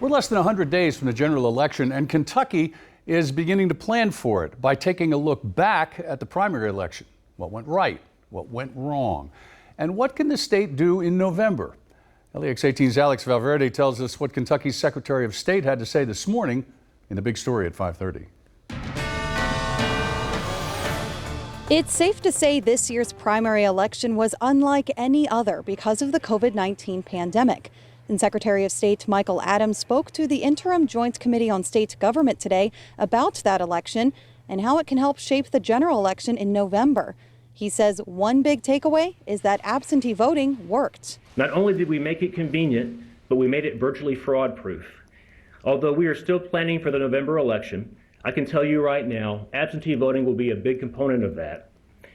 We're less than 100 days from the general election, and Kentucky is beginning to plan for it by taking a look back at the primary election. What went right? What went wrong? And what can the state do in November? LEX 18's Alex Valverde tells us what Kentucky's Secretary of State had to say this morning in the big story at 5:30. It's safe to say this year's primary election was unlike any other because of the COVID-19 pandemic. And Secretary of State Michael Adams spoke to the Interim Joint Committee on State Government today about that election and how it can help shape the general election in November. He says one big takeaway is that absentee voting worked. Not only did we make it convenient, but we made it virtually fraud-proof. Although we are still planning for the November election, I can tell you right now, absentee voting will be a big component of that,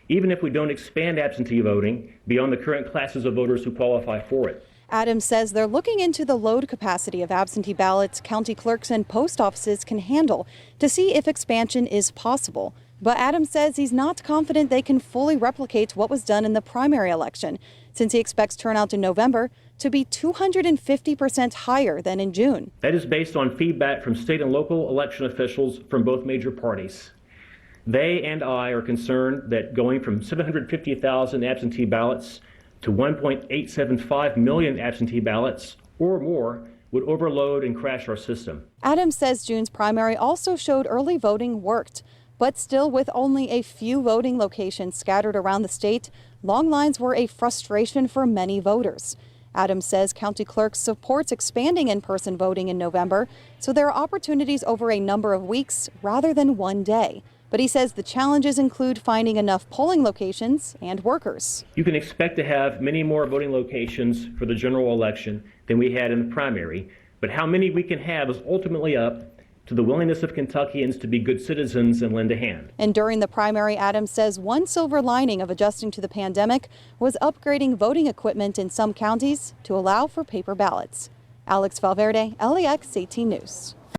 even if we don't expand absentee voting beyond the current classes of voters who qualify for it. Adams says they're looking into the load capacity of absentee ballots county clerks and post offices can handle to see if expansion is possible. But Adams says he's not confident they can fully replicate what was done in the primary election, since he expects turnout in November to be 250% higher than in June. That is based on feedback from state and local election officials from both major parties. They and I are concerned that going from 750,000 absentee ballots to 1.875 million absentee ballots or more would overload and crash our system. Adams says June's primary also showed early voting worked, but still with only a few voting locations scattered around the state, long lines were a frustration for many voters. Adams says county clerks supports expanding in-person voting in November, so there are opportunities over a number of weeks rather than one day. But he says the challenges include finding enough polling locations and workers. You can expect to have many more voting locations for the general election than we had in the primary, but how many we can have is ultimately up to the willingness of Kentuckians to be good citizens and lend a hand. And during the primary, Adams says one silver lining of adjusting to the pandemic was upgrading voting equipment in some counties to allow for paper ballots. Alex Valverde, LEX 18 News.